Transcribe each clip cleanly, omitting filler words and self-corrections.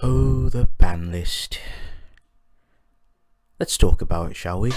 Oh, the ban list. Let's talk about it, shall we?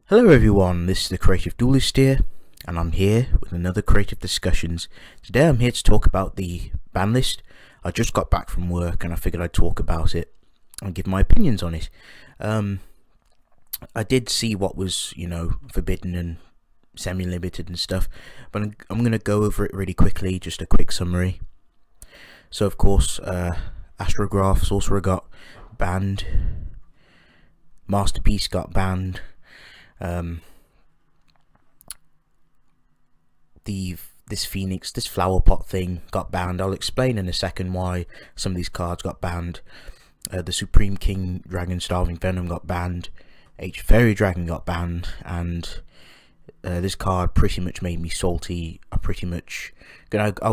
Hello everyone, this is the Thecreativeduelist here, and I'm here with another Creative Discussions. Today I'm here to talk about the ban list. I just got back from work and I figured I'd talk about it and give my opinions on it. I did see what was, forbidden and semi-limited and stuff, but I'm going to go over it really quickly, just a quick summary. So of course, Astrograph Sorcerer got banned, Masterpiece got banned, this Phoenix, this flower pot thing got banned. I'll explain in a second why some of these cards got banned. The Supreme King Dragon Starving Venom got banned, Fairy Dragon got banned, and this card pretty much made me salty. I'll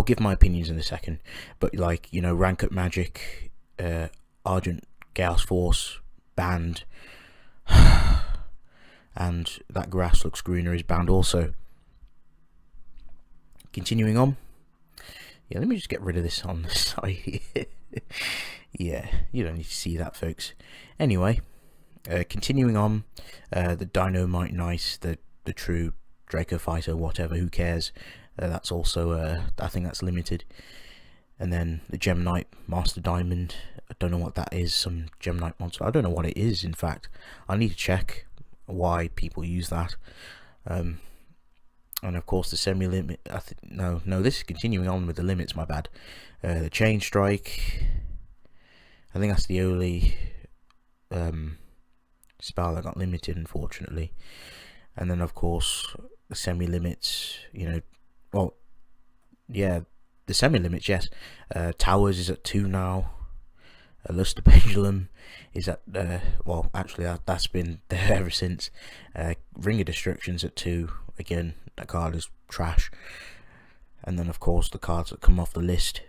give my opinions in a second, but Rank Up Magic, Argent Chaos Force banned, and that Grass Looks Greener is banned also. Continuing on, let me just get rid of this on the side. Yeah, you don't need to see that, folks. Anyway, continuing on, the Dynamite Nice, the True Draco Fighter, whatever, who cares? That's also, I think that's limited. And then the Gemnite Master Diamond, I don't know what that is, some Gemnite monster. I don't know what it is, in fact. I need to check why people use that. And of course the semi-limit, this is continuing on with the limits, my bad. The Chain Strike, I think that's the only spell that got limited, unfortunately. And then of course the semi-limits, the semi-limits, yes. Towers is at 2 now. Luster Pendulum is at, that's been there ever since. Ring of Destruction's at 2. Again, that card is trash. And then of course the cards that come off the list,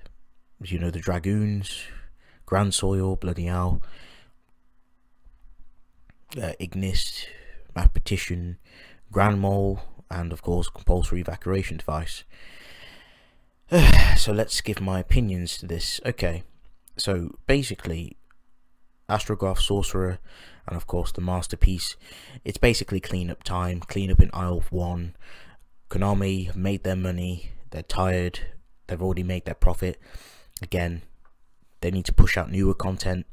the Dragoons, Grand Soil, Bloody Owl, Ignis, Mathematician, Grand Mole, and of course Compulsory Evacuation Device. So let's give my opinions to this. Okay, so basically Astrograph Sorcerer and of course the Masterpiece, it's basically cleanup time, cleanup in Isle of 1. Konami have made their money, they're tired, they've already made their profit. Again, they need to push out newer content,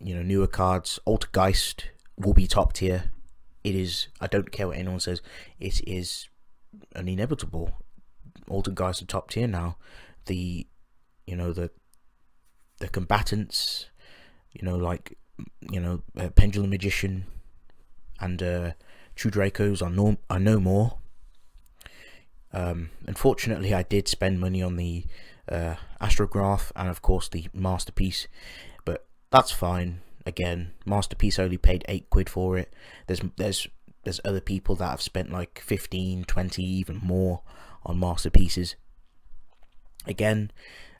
newer cards. Altergeist will be top tier. It is, I don't care what anyone says, it is an inevitable. Altergeist are top tier now. The combatants, Pendulum Magician and True Dracos are no more. Unfortunately, I did spend money on the Astrograph and of course the Masterpiece, but that's fine. Again, Masterpiece only paid £8 for it. There's other people that have spent like 15, 20, even more on Masterpieces. Again,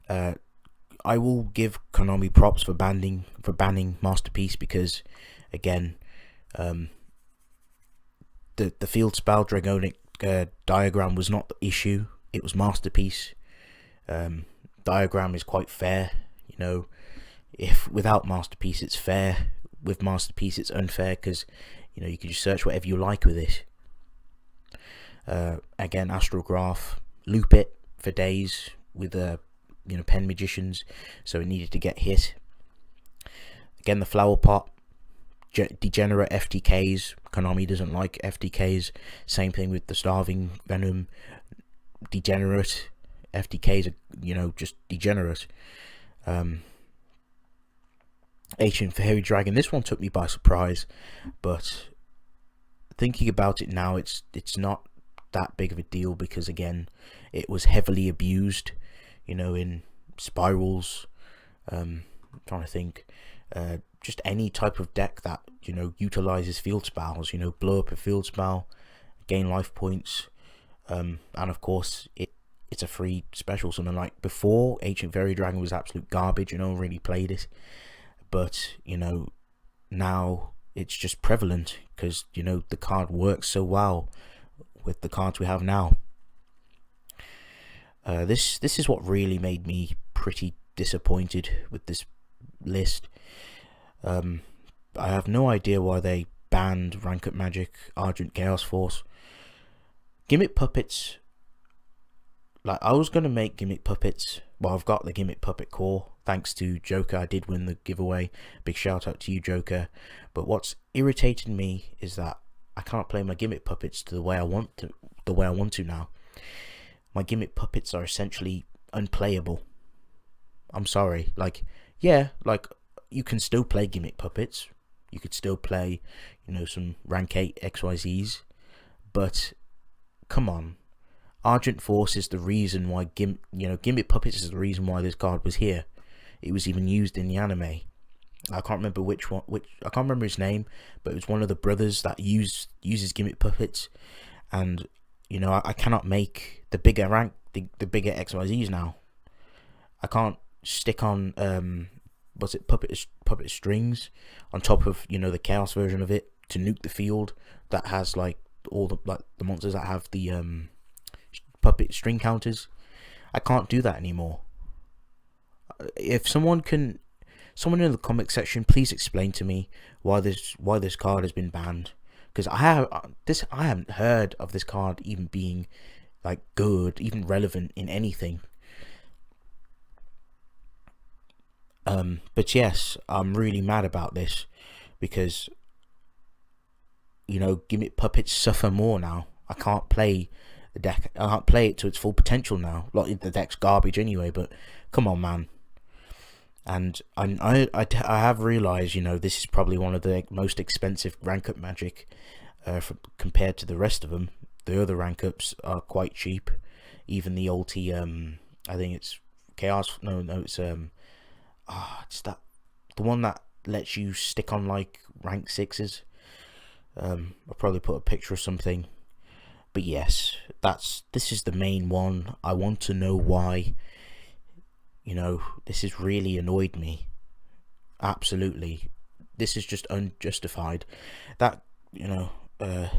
I will give Konami props for banning Masterpiece, because again, the field spell Dragonic Diagram was not the issue, it was Masterpiece. Diagram is quite fair, if without Masterpiece it's fair, with Masterpiece it's unfair, because you can just search whatever you like with it. Again, Astrograph, loop it for days with pen magicians, so it needed to get hit. Again, the Flower Pot, degenerate FTKs, Konami doesn't like FTKs. Same thing with the Starving Venom, degenerate FTKs are just degenerate. Ancient Fairy Dragon, this one took me by surprise, but thinking about it now, it's not that big of a deal, because again, it was heavily abused, in spirals. I'm trying to think, just any type of deck that utilizes field spells, blow up a field spell, gain life points, and of course it it's a free special. Something like before, Ancient Fairy Dragon was absolute garbage, no one really played it. But, you know, now it's just prevalent because, you know, the card works so well with the cards we have now. This is what really made me pretty disappointed with this list. I have no idea why they banned Rank Up Magic, Argent Chaos Force. Gimmick Puppets, like, I was going to make Gimmick Puppets. Well, I've got the Gimmick Puppet core, thanks to Joker. I did win the giveaway. Big shout out to you, Joker. But what's irritated me is that I can't play my Gimmick Puppets the way I want to now. My Gimmick Puppets are essentially unplayable. I'm sorry. Like, yeah, like, you can still play Gimmick Puppets. You could still play, you know, some rank 8 XYZs. But, come on. Argent Force is the reason why Gimmick Puppets is the reason why this card was here. It was even used in the anime. I can't remember I can't remember his name, but it was one of the brothers that uses Gimmick Puppets. And, you know, I cannot make the bigger rank, the bigger XYZs now. I can't stick on puppet strings on top of, you know, the chaos version of it to nuke the field that has like all the monsters that have the puppet string counters. I can't do that anymore. If someone in the comment section, please explain to me why this card has been banned, because I haven't heard of this card even being like good, even relevant in anything. But yes, I'm really mad about this because, you know, Gimmick Puppets suffer more now. I can't play the deck. I can't play it to its full potential now. Like, the deck's garbage anyway, but come on, man. And I have realised, you know, this is probably one of the most expensive rank up Magic compared to the rest of them. The other rank ups are quite cheap. Even the ulti, I think it's Chaos. No, it's it's the one that lets you stick on like rank 6s. I'll probably put a picture of something. But yes, this is the main one. I want to know why. You know, this has really annoyed me. Absolutely. This is just unjustified. That, you know, the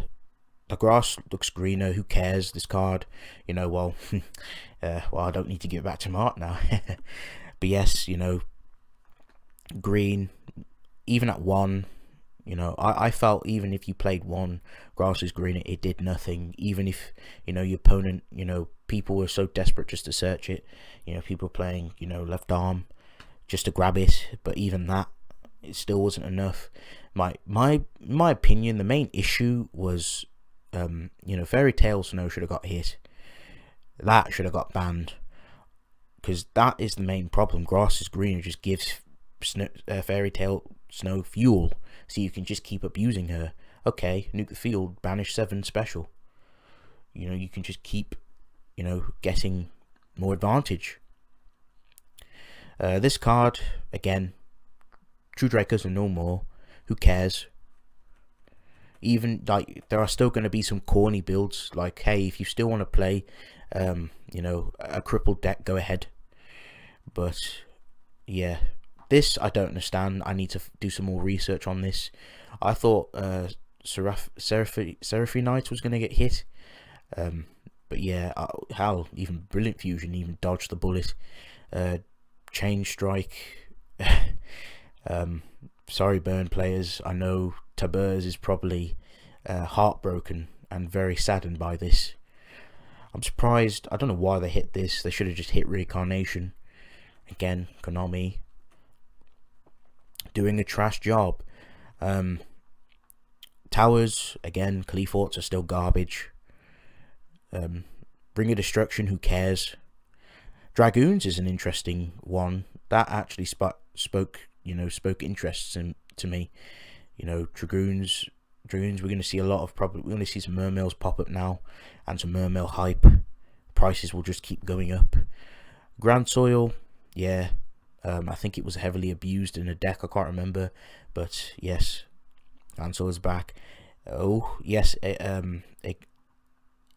grass looks greener. Who cares? This card, you know, well, well, I don't need to give it back to Mark now. But yes, you know, green, even at 1, you know, I felt even if you played 1 grass is green, it did nothing. Even if, you know, your opponent, you know, people were so desperate just to search it, you know, people playing, you know, left arm just to grab it, but even that, it still wasn't enough. My opinion, the main issue was, you know, Fairy Tail Snow should have got hit. That should have got banned, because that is the main problem. Grass is green, it just gives Fairy Tail Snow fuel, so you can just keep abusing her. Okay, nuke the field, banish 7 special. You know, you can just keep, you know, getting more advantage. This card, again, True Drakers are no more. Who cares? Even, like, there are still going to be some corny builds. Like, hey, if you still want to play, you know, a crippled deck, go ahead. But, yeah. This, I don't understand. I need to do some more research on this. I thought Seraphine Knight was going to get hit. But yeah, hell, even Brilliant Fusion even dodged the bullet. Change Strike. Sorry, Burn players. I know Tabers is probably heartbroken and very saddened by this. I'm surprised. I don't know why they hit this. They should have just hit Reincarnation. Again, Konami doing a trash job. Towers, again, Cleaforts are still garbage. Ring of Destruction, who cares? Dragoons is an interesting one. That actually spoke interests to me. You know, Dragoons, we're going to see a lot of we're going to see some Mermails pop up now, and some Mermail hype. Prices will just keep going up. Grand Soil, yeah. I think it was heavily abused in a deck, I can't remember, but yes, Grand Soil is back. Oh yes,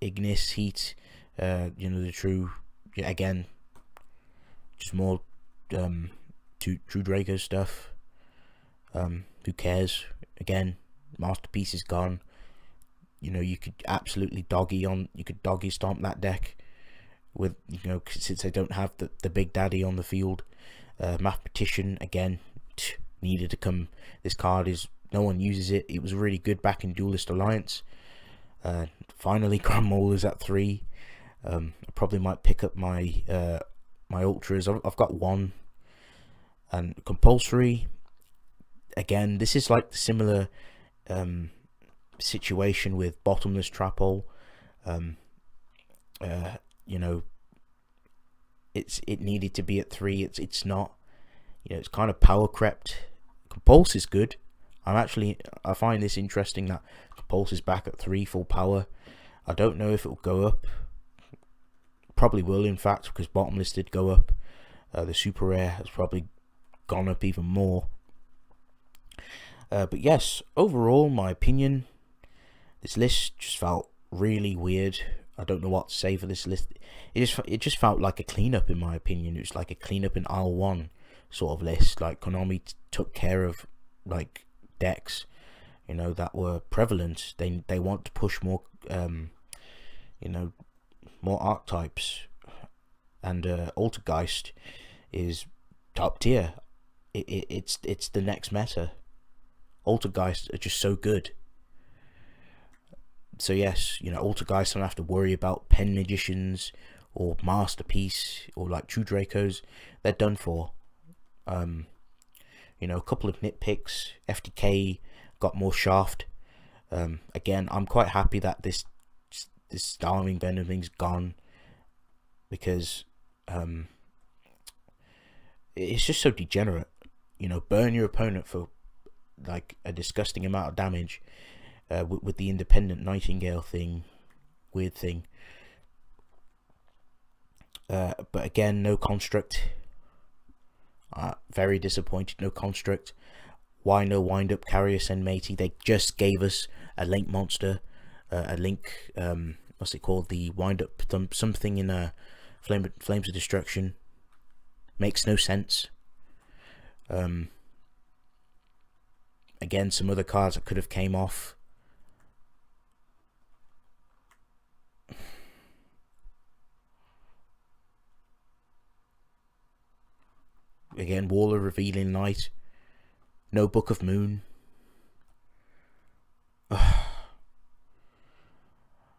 Ignis Heat, You know, the true, again, just more true Draco stuff. Who cares? Again, Masterpiece is gone. You know, you could absolutely doggy stomp that deck with, you know, since they don't have the big daddy on the field. Mathematician, again, needed to come. This card is, no one uses it. It was really good back in Duelist Alliance. Finally, Grand Molars at 3. I probably might pick up my my ultras. I've got one. And compulsory, again, this is like the similar situation with bottomless trap hole. You know, it needed to be at 3. It's not. You know, it's kind of power crept. Compulse is good. I find this interesting that Compulse is back at 3 full power. I don't know if it will go up. Probably will, in fact, because bottomless did go up. The super rare has probably gone up even more. But yes, overall, my opinion, this list just felt really weird. I don't know what to say for this list. It just felt like a cleanup, in my opinion. It was like a cleanup in Isle 1 sort of list. Like Konami took care of like decks, you know, that were prevalent. They want to push more, you know, more archetypes, and Altergeist is top tier. It's the next meta. Altergeist are just so good. So yes, you know, Altergeist don't have to worry about Pen Magicians or Masterpiece or like True Dracos. They're done for. You know, a couple of nitpicks. FTK got more shaft. Again, I'm quite happy that this Starving Venom thing's gone, because it's just so degenerate. You know, burn your opponent for like a disgusting amount of damage with the independent Nightingale thing, weird thing. But again, no construct. Very disappointed. No construct. Why no wind up Carrier Send Matey? They just gave us a Link monster, a Link. What's it called? The wind up something in Flames of Destruction. Makes no sense. Again, some other cards that could have came off. Again, Waller Revealing Light. No Book of Moon.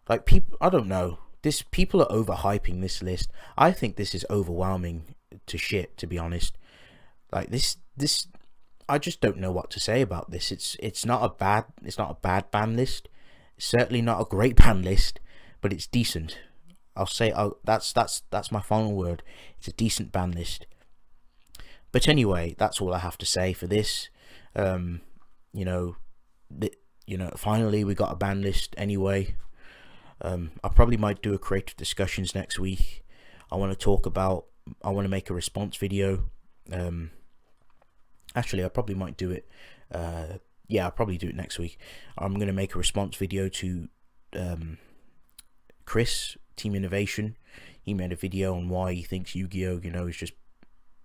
Like, people, I don't know. People are overhyping this list. I think this is overwhelming to shit, to be honest. Like this I just don't know what to say about this. It's not a bad ban list. It's certainly not a great ban list, but it's decent. I'll say, that's my final word. It's a decent ban list. But anyway, that's all I have to say for this. You know, finally we got a ban list anyway. I probably might do a creative discussions next week. I want to make a response video. Actually, I probably might do it. Yeah, I'll probably do it next week. I'm going to make a response video to Chris, Team Innovation. He made a video on why he thinks Yu-Gi-Oh, you know, is just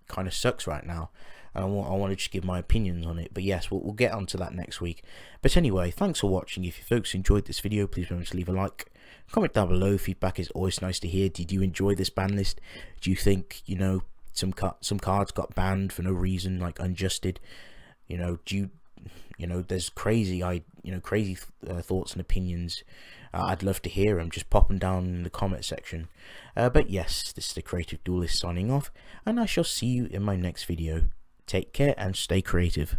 kind of sucks right now. And I want to just give my opinions on it. But yes, we'll get onto that next week. But anyway, thanks for watching. If you folks enjoyed this video, please remember to leave a like. Comment down below. Feedback is always nice to hear. Did you enjoy this ban list? Do you think, you know, some cards got banned for no reason, like unjusted? You know, there's crazy thoughts and opinions. I'd love to hear them. Just pop them down in the comment section. But yes, this is the Creative Duelist signing off, and I shall see you in my next video. Take care and stay creative.